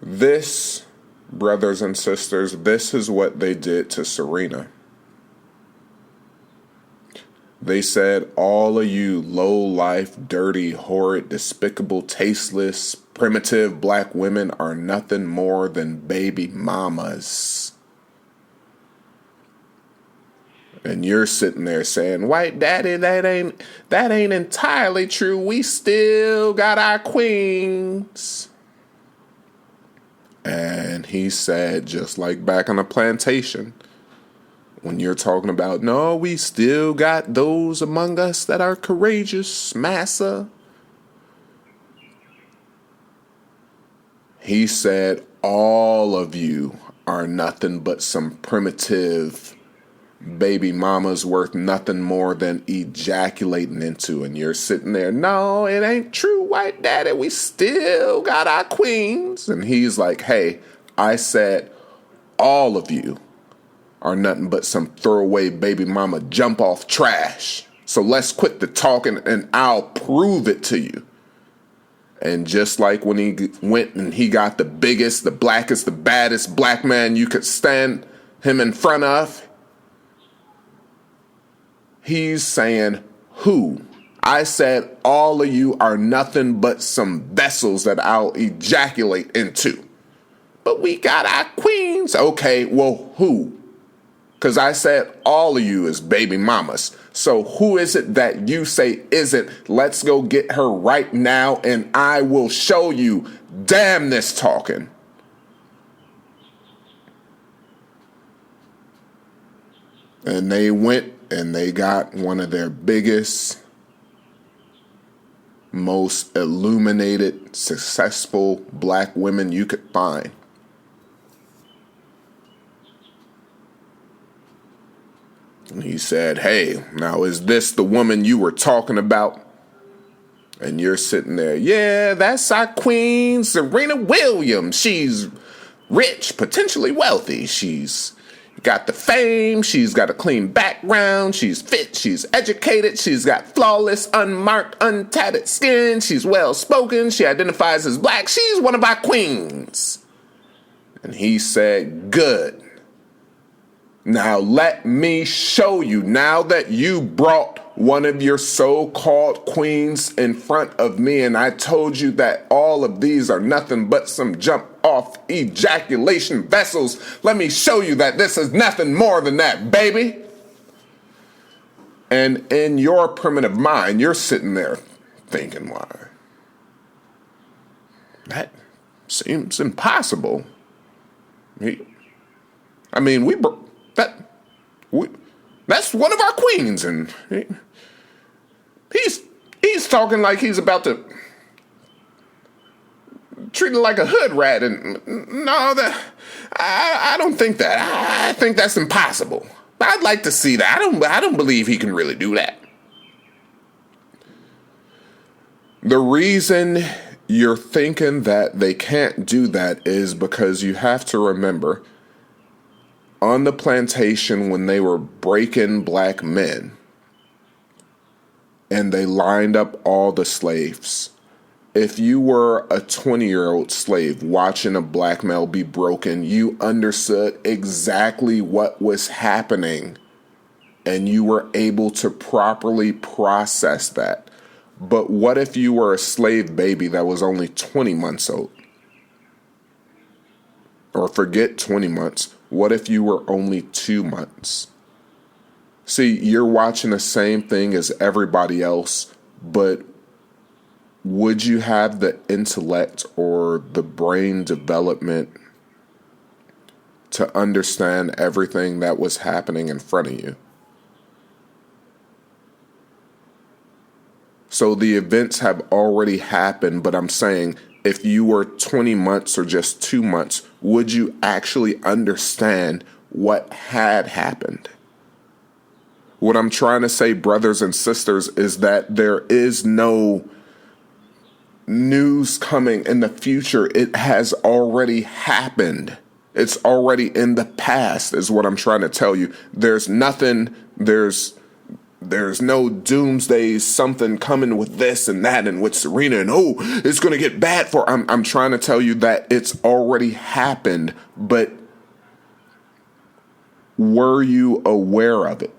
This, brothers and sisters, this is what they did to Serena. They said, all of you low-life, dirty, horrid, despicable, tasteless, primitive black women are nothing more than baby mamas. And you're sitting there saying, white daddy, that ain't entirely true. We still got our queens. And he said, just like back on the plantation, when you're talking about, no, we still got those among us that are courageous, massa. He said, all of you are nothing but some primitive baby mamas worth nothing more than ejaculating into. And you're sitting there, no, it ain't true, white daddy. We still got our queens. And he's like, hey, I said all of you are nothing but some throwaway baby mama jump off trash. So let's quit the talking and I'll prove it to you. And just like when he went and he got the biggest, the blackest, the baddest black man you could stand him in front of, he's saying, who? I said all of you are nothing but some vessels that I'll ejaculate into. But we got our queens. Okay, well, who? Because I said all of you is baby mamas. So who is it that you say isn't? Let's go get her right now and I will show you. Damn this talking. And they went and they got one of their biggest, most illuminated, successful black women you could find. And he said, hey, now is this the woman you were talking about? And you're sitting there, yeah, that's our queen, Serena Williams. She's rich, potentially wealthy. She's got the fame. She's got a clean background. She's fit. She's educated. She's got flawless, unmarked, untatted skin. She's well-spoken. She identifies as black. She's one of our queens. And he said, good. Now let me show you, now that you brought one of your so-called queens in front of me and I told you that all of these are nothing but some jump-off ejaculation vessels, let me show you that this is nothing more than that, baby. And in your primitive mind, you're sitting there thinking, why? That seems impossible. That's one of our queens, and he's talking like he's about to treat her like a hood rat, and no, I don't think that. I think that's impossible. I'd like to see that. I don't believe he can really do that. The reason you're thinking that they can't do that is because you have to remember, on the plantation when they were breaking black men and they lined up all the slaves, if you were a 20-year-old slave watching a black male be broken, you understood exactly what was happening and you were able to properly process that. But what if you were a slave baby that was only 20 months old? Or forget 20 months. What if you were only 2 months? See, you're watching the same thing as everybody else, but would you have the intellect or the brain development to understand everything that was happening in front of you? So the events have already happened, but I'm saying, if you were 20 months or just 2 months, would you actually understand what had happened? What I'm trying to say, brothers and sisters, is that there is no news coming in the future. It has already happened. It's already in the past, is what I'm trying to tell you. There's there's no doomsday something coming with this and that and with Serena and it's going to get bad for. I'm trying to tell you that it's already happened, but were you aware of it?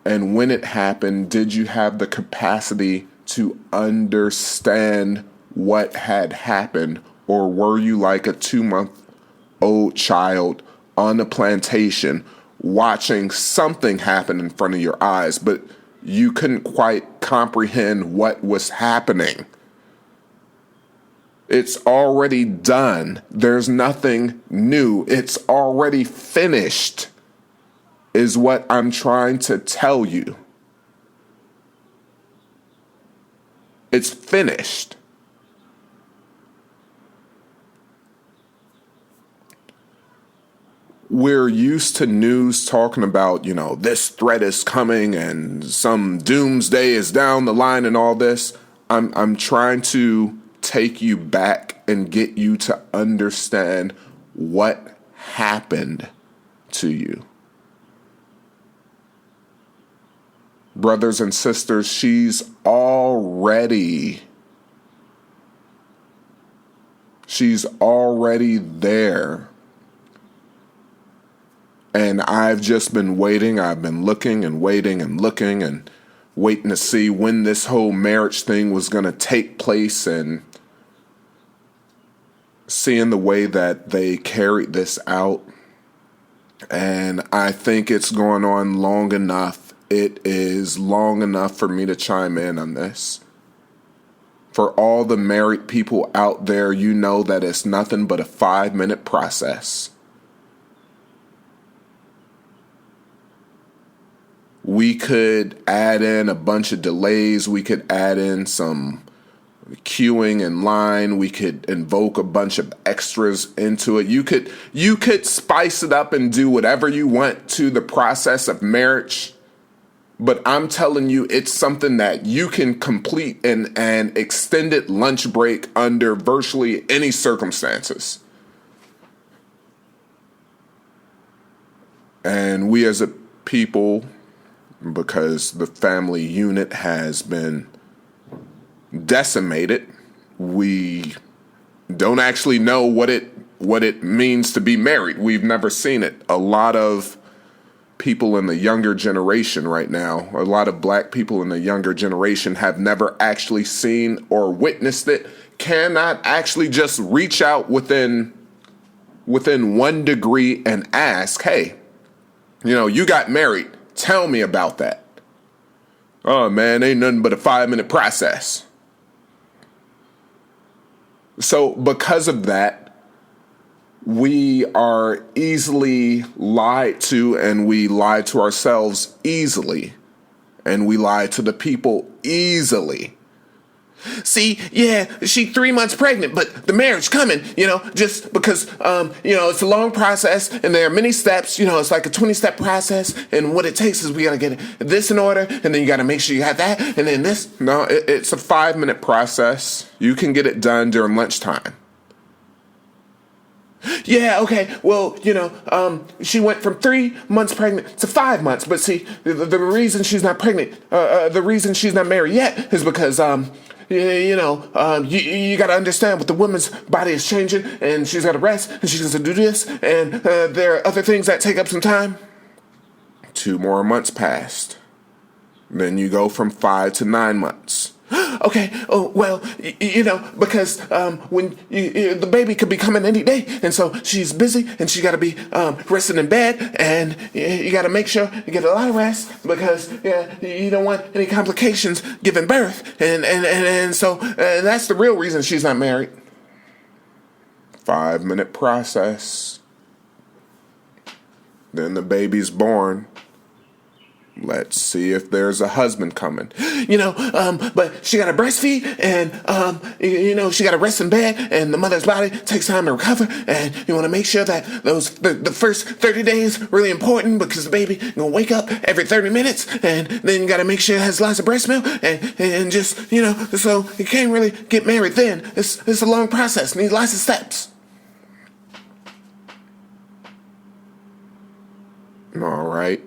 And when it happened, did you have the capacity to understand what had happened? Or were you like a 2-month-old child on a plantation watching something happen in front of your eyes, but you couldn't quite comprehend what was happening? It's already done. There's nothing new. It's already finished, is what I'm trying to tell you. It's finished. We're used to news talking about, this threat is coming and some doomsday is down the line and all this. I'm trying to take you back and get you to understand what happened to you. Brothers and sisters, she's already there. And I've just been waiting. I've been looking and waiting and looking and waiting to see when this whole marriage thing was going to take place, and seeing the way that they carried this out. And I think it's going on long enough. It is long enough for me to chime in on this. For all the married people out there, you know that it's nothing but a 5-minute process. We could add in a bunch of delays. We could add in some queuing in line. We could invoke a bunch of extras into it. You could spice it up and do whatever you want to the process of marriage. But I'm telling you, it's something that you can complete in an extended lunch break under virtually any circumstances. And we as a people, because the family unit has been decimated, we don't actually know what it means to be married. We've never seen it. A lot of people in the younger generation right now, a lot of black people in the younger generation have never actually seen or witnessed it, cannot actually just reach out within 1 degree and ask, hey, you got married. Tell me about that. Oh man, ain't nothing but a 5-minute process. So because of that, we are easily lied to, and we lie to ourselves easily, and we lie to the people easily. See, yeah, she's 3 months pregnant, but the marriage coming, just because, it's a long process and there are many steps, it's like a 20-step process. And what it takes is we got to get this in order, and then you got to make sure you have that, and then this. No, it's a 5-minute process. You can get it done during lunchtime. Yeah, okay, well, she went from 3 months pregnant to 5 months. But see, the reason she's not pregnant, the reason she's not married yet is because, you got to understand what the woman's body is changing, and she's got to rest, and she's going to do this, and there are other things that take up some time. 2 more months passed. Then you go from 5 to 9 months. Okay, oh, well, because when the baby could be coming any day, and so she's busy, and she got to be resting in bed, and you got to make sure you get a lot of rest, because you don't want any complications giving birth, and so that's the real reason she's not married. 5-minute process. Then the baby's born. Let's see if there's a husband coming. But she got to breastfeed, and, she got to rest in bed, and the mother's body takes time to recover, and you want to make sure that the first 30 days really important, because the baby going to wake up every 30 minutes, and then you got to make sure it has lots of breast milk, and just, so you can't really get married then. It's a long process, needs lots of steps. All right.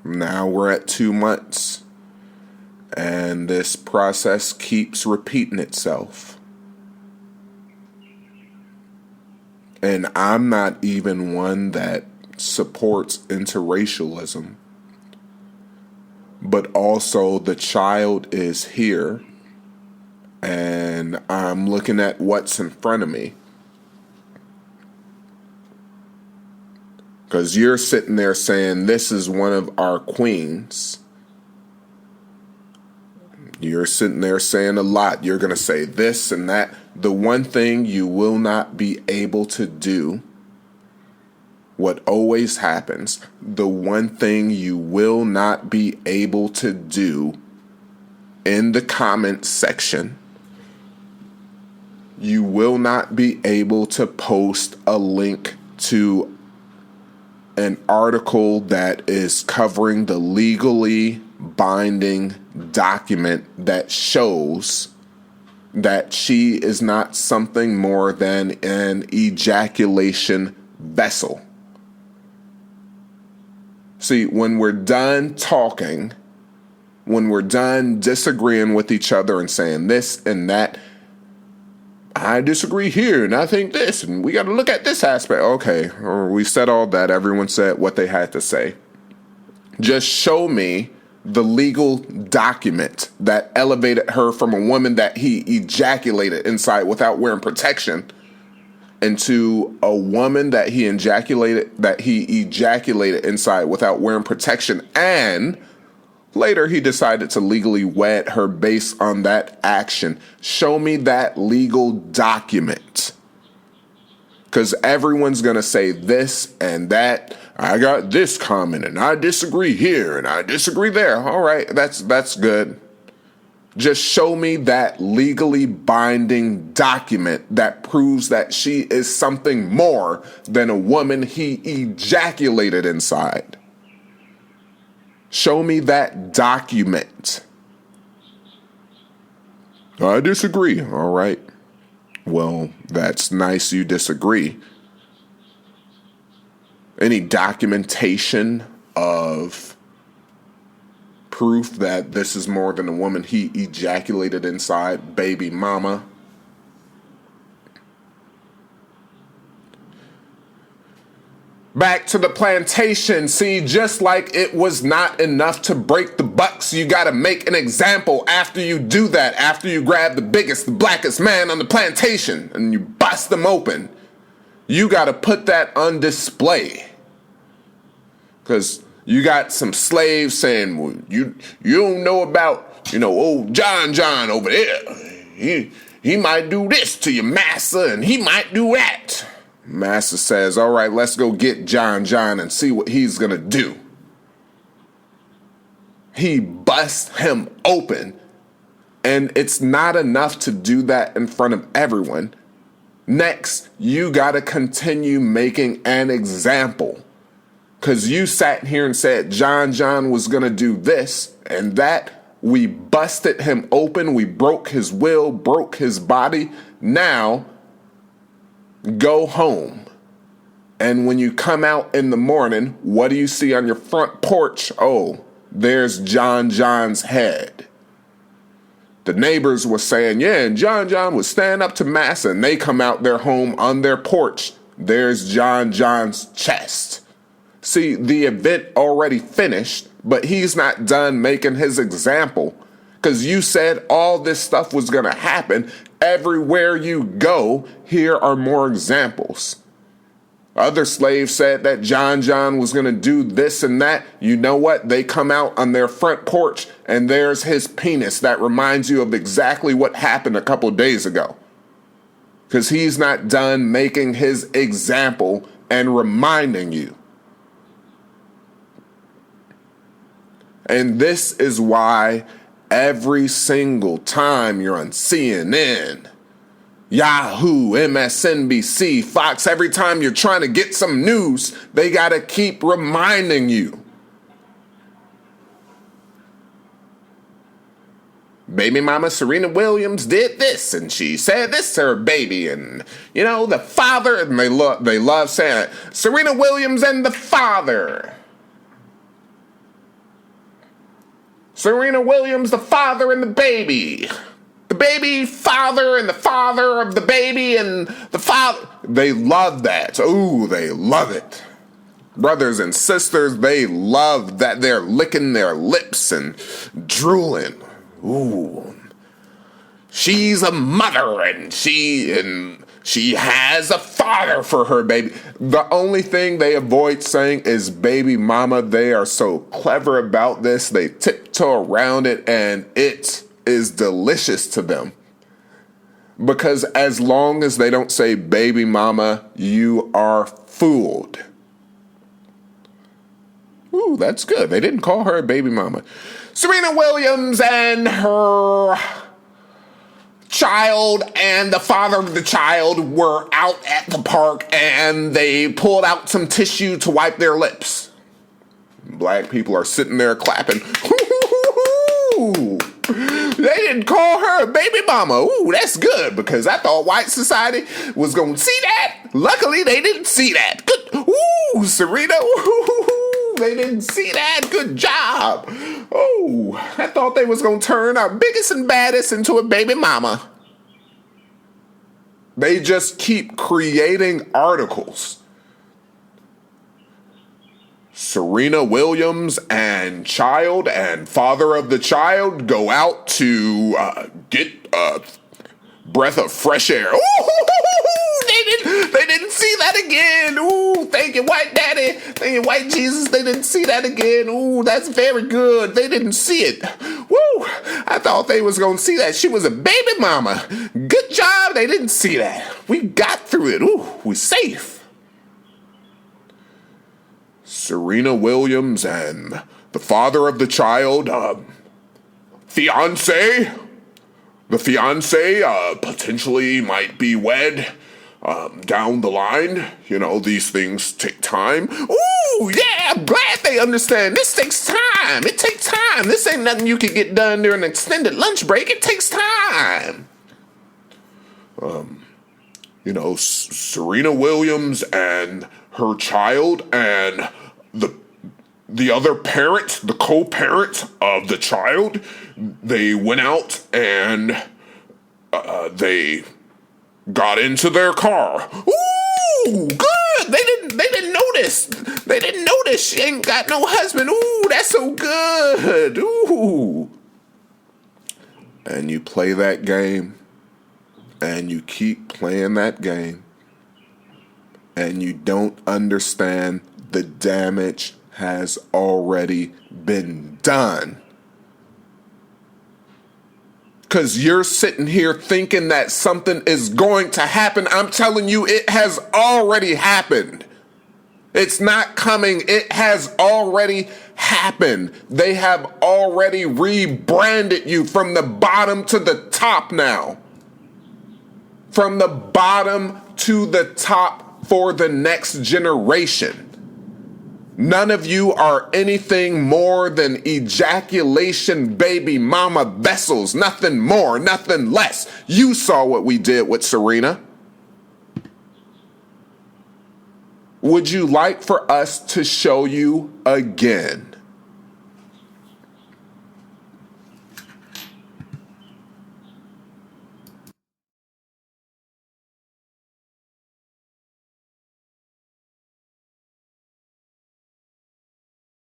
Now we're at 2 months. And this process keeps repeating itself. And I'm not even one that supports interracialism. But also the child is here. And I'm looking at what's in front of me. Because you're sitting there saying, this is one of our queens. You're sitting there saying a lot. You're going to say this and that. The one thing you will not be able to do, what always happens, the one thing you will not be able to do in the comment section, you will not be able to post a link to an article that is covering the legally binding document that shows that she is not something more than an ejaculation vessel. See, when we're done talking, when we're done disagreeing with each other and saying this and that, I disagree here and I think this and we got to look at this aspect. Okay, we said all that. Everyone said what they had to say. Just show me the legal document that elevated her from a woman that he ejaculated inside without wearing protection into a woman that he ejaculated inside without wearing protection, and later he decided to legally wed her based on that action. Show me that legal document. Because everyone's going to say this and that. I got this comment and I disagree here and I disagree there. All right, that's good. Just show me that legally binding document that proves that she is something more than a woman he ejaculated inside. Show me that document. I disagree. All right. Well, that's nice you disagree. Any documentation of proof that this is more than a woman he ejaculated inside, baby mama? Back to the plantation. See, just like it was not enough to break the bucks, you gotta make an example after you do that, after you grab the biggest, the blackest man on the plantation and you bust them open. You gotta put that on display. Because you got some slaves saying, well, you don't know about, old John over there. He might do this to your master and he might do that. Master says, all right, let's go get John and see what he's going to do. He busts him open. And it's not enough to do that in front of everyone. Next, you got to continue making an example. Because you sat here and said John was going to do this and that. We busted him open. We broke his will, broke his body. Now, go home. And when you come out in the morning, what do you see on your front porch? Oh, there's John's head. The neighbors were saying, yeah, and John was standing up to massa, and they come out their home on their porch. There's John's chest. See, the event already finished, but he's not done making his example. Because you said all this stuff was going to happen. Everywhere you go, here are more examples. Other slaves said that John was going to do this and that. You know what? They come out on their front porch, and there's his penis that reminds you of exactly what happened a couple days ago. Because he's not done making his example and reminding you. And this is why every single time you're on CNN, Yahoo, MSNBC, Fox, every time you're trying to get some news, they got to keep reminding you. Baby mama Serena Williams did this, and she said this to her baby, and, the father, and they love saying it, Serena Williams and the father. Serena Williams, the father and the baby. The baby father and the father of the baby and the father. They love that. Ooh, they love it. Brothers and sisters, they love that. They're licking their lips and drooling. Ooh. She's a mother and she has a father for her baby. The only thing they avoid saying is baby mama. They are so clever about this. They tiptoe around it and it is delicious to them. Because as long as they don't say baby mama, you are fooled. Ooh, that's good. They didn't call her a baby mama. Serena Williams and her child and the father of the child were out at the park and they pulled out some tissue to wipe their lips. Black people are sitting there clapping. Ooh, they didn't call her a baby mama. Ooh, that's good because I thought white society was going to see that. Luckily, they didn't see that. Good. Ooh, Serena. Ooh, they didn't see that. Good job. Oh, I thought they was going to turn our biggest and baddest into a baby mama. They just keep creating articles. Serena Williams and child and father of the child go out to get a breath of fresh air. Ooh, they didn't see that again. Ooh, thank you, white daddy. Thank you, white Jesus. They didn't see that again. Ooh, that's very good. They didn't see it. Woo, I thought they was going to see that. She was a baby mama. Good job. They didn't see that. We got through it. Ooh, we're safe. Serena Williams and the father of the child, fiance. The fiance potentially might be wed down the line. You know, these things take time. Ooh, yeah, I'm glad they understand. This takes time. It takes time. This ain't nothing you can get done during an extended lunch break. It takes time. You know, Serena Williams and her child and the other parent, the co-parent of the child, they went out and they got into their car. Ooh, good. They didn't notice. They didn't notice she ain't got no husband. Ooh, that's so good. Ooh. And you play that game and you keep playing that game and you don't understand the damage has already been done. Because you're sitting here thinking that something is going to happen. I'm telling you, it has already happened. It's not coming. It has already happened. They have already rebranded you from the bottom to the top now. From the bottom to the top for the next generation. None of you are anything more than ejaculation baby mama vessels. Nothing more, nothing less. You saw what we did with Serena. Would you like for us to show you again?